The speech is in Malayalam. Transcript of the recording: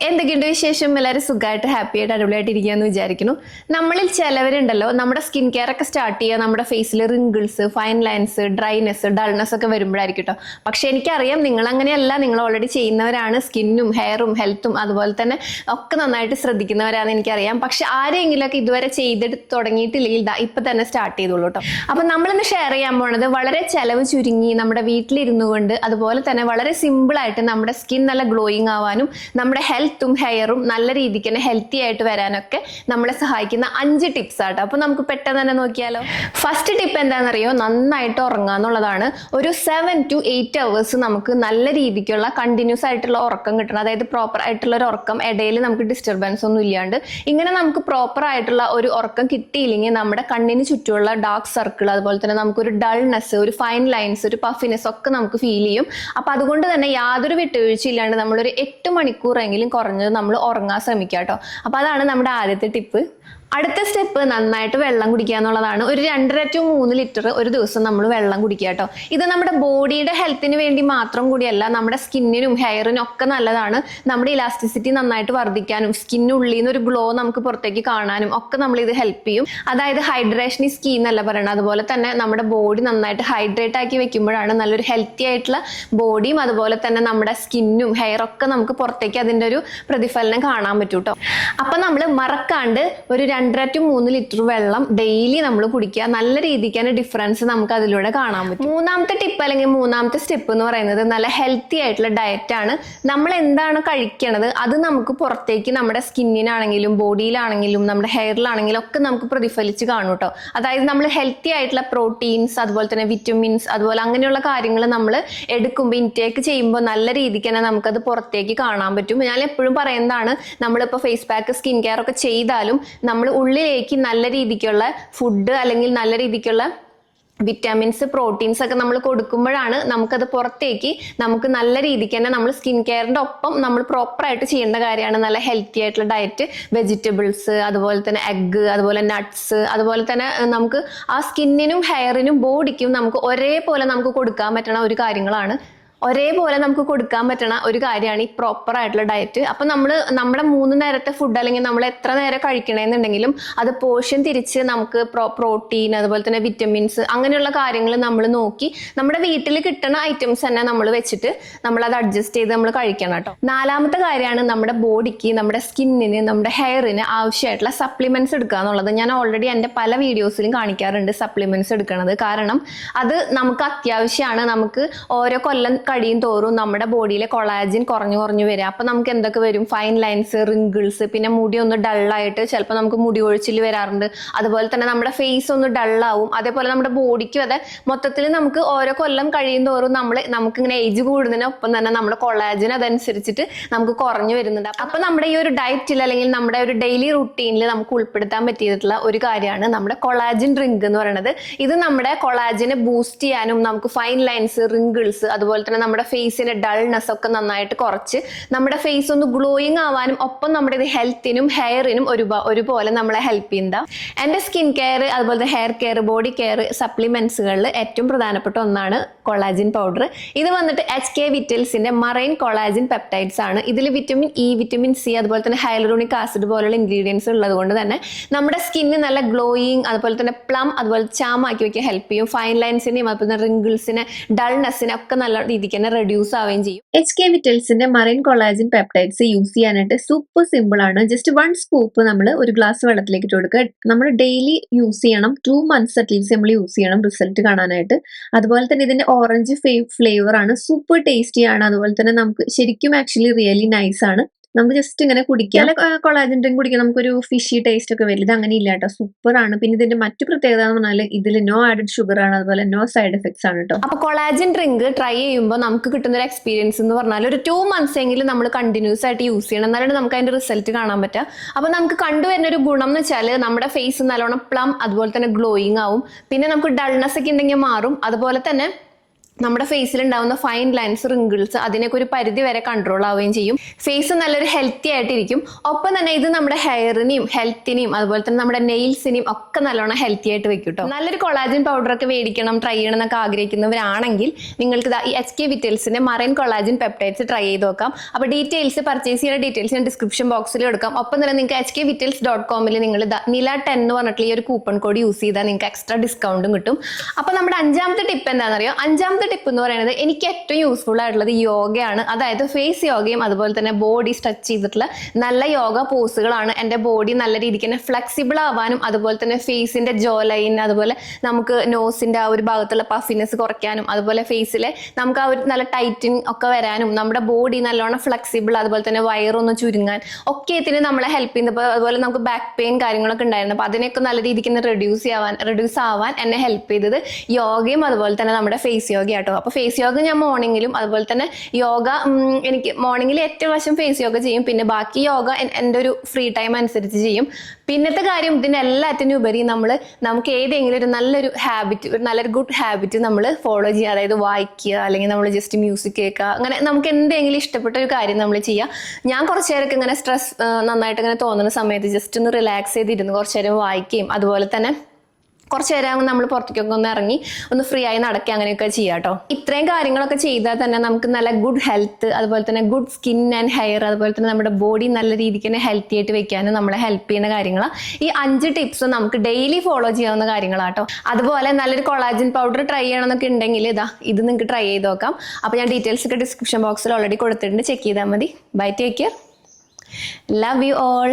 എന്തൊക്കെയുണ്ട് വിശേഷം? എല്ലാവരും സുഖമായിട്ട് ഹാപ്പി ആയിട്ട് അടിപൊളിയായിട്ട് ഇരിക്കുകയെന്ന് വിചാരിക്കുന്നു. നമ്മളിൽ ചിലവരുണ്ടല്ലോ, നമ്മുടെ സ്കിൻ കെയർ ഒക്കെ സ്റ്റാർട്ട് ചെയ്യുക നമ്മുടെ ഫേസിൽ wrinkles, fine lines, dryness, dullness ഒക്കെ വരുമ്പോഴായിരിക്കും കേട്ടോ. പക്ഷെ എനിക്കറിയാം നിങ്ങൾ അങ്ങനെയല്ല, നിങ്ങൾ ഓൾറെഡി ചെയ്യുന്നവരാണ്. സ്കിന്നും ഹെയറും ഹെൽത്തും അതുപോലെ തന്നെ ഒക്കെ നന്നായിട്ട് ശ്രദ്ധിക്കുന്നവരാണെന്ന് എനിക്കറിയാം. പക്ഷെ ആരെങ്കിലുമൊക്കെ ഇതുവരെ ചെയ്തെടുത്ത് തുടങ്ങിയിട്ടില്ലെങ്കിൽ ഇപ്പൊ തന്നെ സ്റ്റാർട്ട് ചെയ്തോളൂ കേട്ടോ. അപ്പൊ നമ്മളിന്ന് ഷെയർ ചെയ്യാൻ പോണത് വളരെ ചെലവ് ചുരുങ്ങി നമ്മുടെ വീട്ടിലിരുന്നു കൊണ്ട് അതുപോലെ തന്നെ വളരെ സിമ്പിൾ ആയിട്ട് നമ്മുടെ സ്കിൻ നല്ല ഗ്ലോയിങ് ആവാനും നമ്മുടെ ഹെൽത്തും ഹെയറും നല്ല രീതിക്ക് തന്നെ ഹെൽത്തി ആയിട്ട് വരാനൊക്കെ നമ്മളെ സഹായിക്കുന്ന 5 ടിപ്സ് ആട്ടോ. അപ്പൊ നമുക്ക് പെട്ടെന്ന് തന്നെ നോക്കിയാലോ. ഫസ്റ്റ് ടിപ്പ് എന്താണെന്നറിയോ? നന്നായിട്ട് ഉറങ്ങുക എന്നുള്ളതാണ്. ഒരു 7 to 8 hours നമുക്ക് നല്ല രീതിക്കുള്ള കണ്ടിന്യൂസ് ആയിട്ടുള്ള ഉറക്കം കിട്ടണം. അതായത് പ്രോപ്പർ ആയിട്ടുള്ള ഒരു ഉറക്കം, ഇടയിൽ നമുക്ക് ഡിസ്റ്റർബൻസ് ഒന്നും ഇല്ലാണ്ട് ഇങ്ങനെ നമുക്ക് പ്രോപ്പർ ആയിട്ടുള്ള ഒരു ഉറക്കം കിട്ടിയില്ലെങ്കിൽ നമ്മുടെ കണ്ണിന് ചുറ്റുമുള്ള ഡാർക്ക് സർക്കിൾ, അതുപോലെ തന്നെ നമുക്കൊരു ഡൾനെസ്, ഒരു ഫൈൻ ലൈൻസ്, ഒരു പഫിനെസ് ഒക്കെ നമുക്ക് ഫീൽ ചെയ്യും. അപ്പൊ അതുകൊണ്ട് തന്നെ യാതൊരു വിട്ടുവീഴ്ചയില്ലാണ്ട് നമ്മളൊരു 8 മണിക്കൂറെങ്കിലും കുറഞ്ഞത് നമ്മൾ ഉറങ്ങാൻ ശ്രമിക്കുക കേട്ടോ. അപ്പൊ അതാണ് നമ്മുടെ ആദ്യത്തെ ടിപ്പ്. അടുത്ത സ്റ്റെപ്പ് നന്നായിട്ട് വെള്ളം കുടിക്കുക എന്നുള്ളതാണ്. ഒരു 2.5 to 3 ലിറ്റർ ഒരു ദിവസം നമ്മൾ വെള്ളം കുടിക്കുക കേട്ടോ. ഇത് നമ്മുടെ ബോഡിയുടെ ഹെൽത്തിന് വേണ്ടി മാത്രം കൂടിയല്ല, നമ്മുടെ സ്കിന്നിനും ഹെയറിനും ഒക്കെ നല്ലതാണ്. നമ്മുടെ ഇലാസ്റ്റിസിറ്റി നന്നായിട്ട് വർദ്ധിക്കാനും സ്കിന്നുള്ളിൽ നിന്ന് ഒരു ഗ്ലോ നമുക്ക് പുറത്തേക്ക് കാണാനും ഒക്കെ നമ്മൾ ഇത് ഹെൽപ്പ് ചെയ്യും. അതായത് ഹൈഡ്രേഷൻ ഈ സ്കീ എന്നല്ല പറയണം. അതുപോലെ തന്നെ നമ്മുടെ ബോഡി നന്നായിട്ട് ഹൈഡ്രേറ്റ് ആക്കി വെക്കുമ്പോഴാണ് നല്ലൊരു ഹെൽത്തി ആയിട്ടുള്ള ബോഡിയും അതുപോലെ തന്നെ നമ്മുടെ സ്കിന്നും ഹെയറൊക്കെ നമുക്ക് പുറത്തേക്ക് അതിൻ്റെ ഒരു പ്രതിഫലനം കാണാൻ പറ്റും കേട്ടോ. അപ്പൊ നമ്മൾ മറക്കാണ്ട് ഒരു 2.5 to 3 ലിറ്റർ വെള്ളം ഡെയിലി നമ്മൾ കുടിക്കുക. നല്ല രീതിക്കാണ് ഡിഫറൻസ് നമുക്ക് അതിലൂടെ കാണാൻ പറ്റും. മൂന്നാമത്തെ ടിപ്പ് അല്ലെങ്കിൽ മൂന്നാമത്തെ സ്റ്റെപ്പ് എന്ന് പറയുന്നത് നല്ല ഹെൽത്തി ആയിട്ടുള്ള ഡയറ്റ് ആണ്. നമ്മൾ എന്താണ് കഴിക്കണത് അത് നമുക്ക് പുറത്തേക്ക് നമ്മുടെ സ്കിന്നിനാണെങ്കിലും ബോഡിയിലാണെങ്കിലും നമ്മുടെ ഹെയറിലാണെങ്കിലും ഒക്കെ നമുക്ക് പ്രതിഫലിച്ച് കാണും കേട്ടോ. അതായത് നമ്മൾ ഹെൽത്തി ആയിട്ടുള്ള പ്രോട്ടീൻസ്, അതുപോലെ തന്നെ വിറ്റമിൻസ്, അതുപോലെ അങ്ങനെയുള്ള കാര്യങ്ങൾ നമ്മൾ എടുക്കുമ്പോൾ ഇൻടേക്ക് ചെയ്യുമ്പോൾ നല്ല രീതിക്ക് തന്നെ നമുക്കത് പുറത്തേക്ക് കാണാൻ പറ്റും. ഞാൻ എപ്പോഴും പറയുന്നതാണ്, നമ്മളിപ്പോൾ ഫേസ് പാക്ക്, സ്കിൻ കെയർ ഒക്കെ ചെയ്താലും നമ്മൾ ഉള്ളിലേക്ക് നല്ല രീതിക്കുള്ള ഫുഡ് അല്ലെങ്കിൽ നല്ല രീതിക്കുള്ള വിറ്റാമിൻസ്, പ്രോട്ടീൻസ് ഒക്കെ നമ്മൾ കൊടുക്കുമ്പോഴാണ് നമുക്കത് പുറത്തേക്ക് നമുക്ക് നല്ല രീതിക്ക് തന്നെ നമ്മൾ സ്കിൻ കെയറിന്റെ ഒപ്പം നമ്മൾ പ്രോപ്പറായിട്ട് ചെയ്യേണ്ട കാര്യമാണ് നല്ല ഹെൽത്തി ആയിട്ടുള്ള ഡയറ്റ്. വെജിറ്റബിൾസ്, അതുപോലെ തന്നെ എഗ്ഗ്, അതുപോലെ നട്ട്സ്, അതുപോലെ തന്നെ നമുക്ക് ആ സ്കിന്നിനും ഹെയറിനും ബോഡിക്കും നമുക്ക് ഒരേപോലെ നമുക്ക് കൊടുക്കാൻ പറ്റുന്ന ഒരു കാര്യങ്ങളാണ്. ഒരേപോലെ നമുക്ക് കൊടുക്കാൻ പറ്റുന്ന ഒരു കാര്യമാണ് ഈ പ്രോപ്പർ ആയിട്ടുള്ള ഡയറ്റ്. അപ്പൊ നമ്മൾ നമ്മുടെ 3 നേരത്തെ ഫുഡ് അല്ലെങ്കിൽ നമ്മൾ എത്ര നേരം കഴിക്കണമെന്നുണ്ടെങ്കിലും അത് പോർഷൻ തിരിച്ച് നമുക്ക് പ്രോട്ടീൻ, അതുപോലെ തന്നെ വിറ്റമിൻസ്, അങ്ങനെയുള്ള കാര്യങ്ങൾ നമ്മൾ നോക്കി നമ്മുടെ വീട്ടിൽ കിട്ടുന്ന ഐറ്റംസ് തന്നെ നമ്മൾ വെച്ചിട്ട് നമ്മൾ അത് അഡ്ജസ്റ്റ് ചെയ്ത് നമ്മൾ കഴിക്കണം കേട്ടോ. നാലാമത്തെ കാര്യമാണ് നമ്മുടെ ബോഡിക്ക്, നമ്മുടെ സ്കിന്നിന്, നമ്മുടെ ഹെയറിന് ആവശ്യമായിട്ടുള്ള സപ്ലിമെന്റ്സ് എടുക്കുക എന്നുള്ളത്. ഞാൻ ഓൾറെഡി എൻ്റെ പല വീഡിയോസിലും കാണിക്കാറുണ്ട് സപ്ലിമെന്റ്സ് എടുക്കുന്നത്. കാരണം അത് നമുക്ക് അത്യാവശ്യമാണ്. നമുക്ക് ഓരോ കൊല്ലം കഴിയും തോറും നമ്മുടെ ബോഡിയിലെ കൊളാജിൻ കുറഞ്ഞു വരിക. അപ്പൊ നമുക്ക് എന്തൊക്കെ വരും? ഫൈൻ ലൈൻസ്, റിങ്കിൾസ്, പിന്നെ മുടി ഒന്ന് ഡള്ളായിട്ട് ചിലപ്പോൾ നമുക്ക് മുടി ഒഴിച്ചിൽ വരാറുണ്ട്. അതുപോലെ തന്നെ നമ്മുടെ ഫേസ് ഒന്ന് ഡള്ളാവും. അതേപോലെ നമ്മുടെ ബോഡിക്കും അതെ. മൊത്തത്തിൽ നമുക്ക് ഓരോ കൊല്ലം കഴിയും തോറും നമുക്കിങ്ങനെ ഏജ് കൂടുന്നതിനൊപ്പം തന്നെ നമ്മുടെ കൊളാജിൻ അതനുസരിച്ചിട്ട് നമുക്ക് കുറഞ്ഞു വരുന്നുണ്ട്. അപ്പൊ നമ്മുടെ ഈ ഒരു ഡയറ്റിൽ അല്ലെങ്കിൽ നമ്മുടെ ഒരു ഡെയിലി റുട്ടീനിൽ നമുക്ക് ഉൾപ്പെടുത്താൻ പറ്റിയിട്ടുള്ള ഒരു കാര്യമാണ് നമ്മുടെ കൊളാജിൻ ഡ്രിങ്ക് എന്ന് പറയുന്നത്. ഇത് നമ്മുടെ കൊളാജിനെ ബൂസ്റ്റ് ചെയ്യാനും നമുക്ക് ഫൈൻ ലൈൻസ്, റിങ്കിൾസ്, അതുപോലെ തന്നെ നമ്മുടെ ഫേസിന്റെ ഡൾനെസ് ഒക്കെ നന്നായിട്ട് കുറച്ച് നമ്മുടെ ഫേസ് ഒന്ന് ഗ്ലോയിങ് ആവാനും ഒപ്പം നമ്മുടെ ഇത് ഹെൽത്തിനും ഹെയറിനും ഒരുപോലെ നമ്മളെ ഹെൽപ്പ് ചെയ്യുന്ന എൻ്റെ സ്കിൻ കെയർ, അതുപോലെ ഹെയർ കെയർ, ബോഡി കെയർ സപ്ലിമെന്റ്സുകളിൽ ഏറ്റവും പ്രധാനപ്പെട്ട ഒന്നാണ് കൊളാജിൻ പൗഡർ. ഇത് വന്നിട്ട് HK വിറ്റൽസിന്റെ മറൈൻ കൊളാജിൻ പെപ്റ്റൈഡ്സ് ആണ്. ഇതിൽ വിറ്റമിൻ ഇ, വിറ്റമിൻ സി, അതുപോലെ തന്നെ ഹൈലൂറോണിക് ആസിഡ് പോലുള്ള ഇൻഗ്രീഡിയൻസ് ഉള്ളത് കൊണ്ട് തന്നെ നമ്മുടെ സ്കിന്ന് നല്ല ഗ്ലോയിങ്, അതുപോലെ തന്നെ പ്ലം, അതുപോലെ ചാമാക്കി വെക്കാൻ ഹെൽപ്പ് ചെയ്യും. ഫൈൻ ലൈൻസിനെയും അതുപോലെ തന്നെ റിങ്കിൾസിനെ, ഡൾനെസ്സിനെ ഒക്കെ നല്ല രീതിക്ക് തന്നെ റെഡ്യൂസ് ആവുകയും ചെയ്യും. HK വിറ്റൽസിന്റെ മറൈൻ കൊളാജിൻ പെപ്റ്റൈഡ്സ് യൂസ് ചെയ്യാനായിട്ട് സൂപ്പർ സിമ്പിൾ ആണ്. ജസ്റ്റ് 1 സ്കൂപ്പ് നമ്മൾ ഒരു ഗ്ലാസ് വെള്ളത്തിലേക്ക് ഇട്ട് കൊടുക്കുക. നമ്മൾ ഡെയിലി യൂസ് ചെയ്യണം. 2 months അറ്റ്ലീസ്റ്റ് നമ്മൾ യൂസ് ചെയ്യണം റിസൾട്ട് കാണാനായിട്ട്. അതുപോലെ തന്നെ ഇതിന്റെ ഓറഞ്ച് ഫ്ലേവർ ആണ്, സൂപ്പർ ടേസ്റ്റി ആണ്. അതുപോലെ തന്നെ നമുക്ക് ശരിക്കും ആക്ച്വലി റിയലി നൈസ് ആണ്. നമുക്ക് ജസ്റ്റ് ഇങ്ങനെ കുടിക്കാം. കൊളാജൻ ഡ്രിങ്ക് കുടിക്കാം, നമുക്കൊരു ഫിഷി ടേസ്റ്റ് ഒക്കെ വരും. ഇത് അങ്ങനെ ഇല്ല കേട്ടോ, സൂപ്പർ ആണ്. പിന്നെ ഇതിന്റെ മറ്റു പ്രത്യേകത എന്ന് പറഞ്ഞാൽ ഇതിൽ നോ ആഡഡ് ഷുഗർ ആണ്, അതുപോലെ നോ സൈഡ് എഫക്ട്സ് ആണ് കേട്ടോ. അപ്പൊ കൊളാജൻ ഡ്രിങ്ക് ട്രൈ ചെയ്യുമ്പോൾ നമുക്ക് കിട്ടുന്ന ഒരു എക്സ്പീരിയൻസ് എന്ന് പറഞ്ഞാൽ ഒരു 2 months എങ്കിലും നമ്മൾ കണ്ടിന്യൂസ് ആയിട്ട് യൂസ് ചെയ്യണം, എന്നാലും നമുക്ക് അതിന്റെ റിസൾട്ട് കാണാൻ പറ്റുക. അപ്പൊ നമുക്ക് കണ്ടുവരുന്ന ഒരു ഗുണം എന്ന് വെച്ചാൽ നമ്മുടെ ഫേസ് നല്ലോണം പ്ലം, അതുപോലെ തന്നെ ഗ്ലോയിങ് ആവും. പിന്നെ നമുക്ക് ഡൾനെസ് ഒക്കെ ഉണ്ടെങ്കിൽ മാറും. അതുപോലെ തന്നെ നമ്മുടെ ഫേസിൽ ഉണ്ടാവുന്ന ഫൈൻ ലൈൻസ്, റിങ്കിൾസ് അതിനൊക്കെ ഒരു പരിധി വരെ കൺട്രോൾ ആവുകയും ചെയ്യും. ഫേസ് നല്ലൊരു ഹെൽത്തി ആയിട്ടിരിക്കും. ഒപ്പം തന്നെ ഇത് നമ്മുടെ ഹെയറിനെയും ഹെൽത്തിനെയും അതുപോലെ തന്നെ നമ്മുടെ നെയിൽസിനെയും ഒക്കെ നല്ലോണം ഹെൽത്തി ആയിട്ട് വെക്കും കേട്ടോ. നല്ലൊരു കൊളാജൻ പൗഡർ ഒക്കെ മേടിക്കണം, ട്രൈ ചെയ്യണം എന്നൊക്കെ ആഗ്രഹിക്കുന്നവരാണെങ്കിൽ നിങ്ങൾക്ക് ഈ HK Vitals marine collagen peptides try ചെയ്ത് നോക്കാം. അപ്പോൾ ഡീറ്റെയിൽസ്, പർച്ചേസ് ചെയ്യുന്ന ഡീറ്റെയിൽസ് ഞാൻ ഡിസ്ക്രിപ്ഷൻ ബോക്സിൽ കൊടുക്കാം. ഒപ്പം തന്നെ നിങ്ങൾക്ക് HKVitals.com നിങ്ങൾ NILA10 എന്ന് പറഞ്ഞിട്ടുള്ള ഈ ഒരു കൂപ്പൺ കോഡ് യൂസ് ചെയ്താൽ നിങ്ങൾക്ക് എക്സ്ട്രാ ഡിസ്കൗണ്ടും കിട്ടും. അപ്പോൾ നമ്മുടെ 5ാമത്തെ ടിപ്പ് എന്താണെന്നറിയോ? 5ാമത്തെ ടിപ്പ് എന്ന് പറയുന്നത് എനിക്ക് ഏറ്റവും യൂസ്ഫുൾ ആയിട്ടുള്ളത് യോഗയാണ്. അതായത് ഫേസ് യോഗയും അതുപോലെ തന്നെ ബോഡി സ്ട്രെച്ച് ചെയ്തിട്ടുള്ള നല്ല യോഗ പോസുകളാണ് എൻ്റെ ബോഡി നല്ല രീതിക്ക് തന്നെ ഫ്ലെക്സിബിൾ ആവാനും അതുപോലെ തന്നെ ഫേസിന്റെ ജോ ലൈൻ, അതുപോലെ നമുക്ക് നോസിന്റെ ആ ഒരു ഭാഗത്തുള്ള പഫിനെസ് കുറയ്ക്കാനും, അതുപോലെ ഫേസിലെ നമുക്ക് ആ ഒരു നല്ല ടൈറ്റിങ് ഒക്കെ വരാനും, നമ്മുടെ ബോഡി നല്ലോണം ഫ്ലെക്സിബിൾ, അതുപോലെ തന്നെ വയറൊന്ന് ചുരുങ്ങാൻ ഒക്കെ ഇതിന് നമ്മളെ ഹെൽപ്പ് ചെയ്യുന്നത്. അതുപോലെ നമുക്ക് ബാക്ക് പെയിൻ കാര്യങ്ങളൊക്കെ ഉണ്ടായിരുന്നു, അപ്പോൾ അതിനൊക്കെ നല്ല രീതിക്ക് തന്നെ റെഡ്യൂസ് ആവാൻ എന്നെ ഹെൽപ്പ് ചെയ്തത് യോഗയും അതുപോലെ തന്നെ നമ്മുടെ ഫേസ് യോഗ കേട്ടോ. അപ്പോൾ ഫേസ് യോഗ ഞാൻ മോർണിംഗിലും അതുപോലെ തന്നെ യോഗ എനിക്ക് മോർണിംഗിൽ ഏറ്റവും വശം ഫേസ് യോഗ ചെയ്യും, പിന്നെ ബാക്കി യോഗ എൻ്റെ ഒരു ഫ്രീ ടൈം അനുസരിച്ച് ചെയ്യും. പിന്നത്തെ കാര്യം ഇതിനെല്ലാത്തിനും ഉപരി നമുക്ക് ഏതെങ്കിലും ഒരു നല്ലൊരു ഹാബിറ്റ്, നല്ലൊരു ഗുഡ് ഹാബിറ്റ് നമ്മൾ ഫോളോ ചെയ്യുക. അതായത് വായിക്കുക, അല്ലെങ്കിൽ നമ്മൾ ജസ്റ്റ് മ്യൂസിക് കേൾക്കുക, അങ്ങനെ നമുക്ക് എന്തെങ്കിലും ഇഷ്ടപ്പെട്ട ഒരു കാര്യം നമ്മൾ ചെയ്യുക. ഞാൻ കുറച്ചു നേരമൊക്കെ ഇങ്ങനെ സ്ട്രെസ് നന്നായിട്ട് ഇങ്ങനെ തോന്നുന്ന സമയത്ത് ജസ്റ്റ് ഒന്ന് റിലാക്സ് ചെയ്തിരുന്നു കുറച്ചു നേരം വായിക്കുകയും അതുപോലെ തന്നെ കുറച്ച് നേരം നമ്മൾ പുറത്തേക്കൊക്കെ ഒന്ന് ഇറങ്ങി ഒന്ന് ഫ്രീ ആയി നടക്കുക, അങ്ങനെയൊക്കെ ചെയ്യാം കേട്ടോ. ഇത്രയും കാര്യങ്ങളൊക്കെ ചെയ്താൽ തന്നെ നമുക്ക് നല്ല ഗുഡ് ഹെൽത്ത്, അതുപോലെ തന്നെ ഗുഡ് സ്കിൻ ആൻഡ് ഹെയർ, അതുപോലെ തന്നെ നമ്മുടെ ബോഡി നല്ല രീതിക്ക് തന്നെ ഹെൽത്തി ആയിട്ട് വെക്കാനും നമ്മളെ ഹെൽപ്പ് ചെയ്യുന്ന കാര്യങ്ങളാണ് ഈ 5 ടിപ്സ്. നമുക്ക് ഡെയിലി ഫോളോ ചെയ്യാവുന്ന കാര്യങ്ങളാട്ടോ. അതുപോലെ നല്ലൊരു കൊളാജൻ പൗഡർ ട്രൈ ചെയ്യണമെന്നൊക്കെ ഉണ്ടെങ്കിൽ ഇത് നിങ്ങൾക്ക് ട്രൈ ചെയ്ത് നോക്കാം. അപ്പോൾ ഞാൻ ഡീറ്റെയിൽസ് ഒക്കെ ഡിസ്ക്രിപ്ഷൻ ബോക്സിൽ ഓൾറെഡി കൊടുത്തിട്ടുണ്ട്, ചെക്ക് ചെയ്താൽ മതി. Bye, take care, love you all.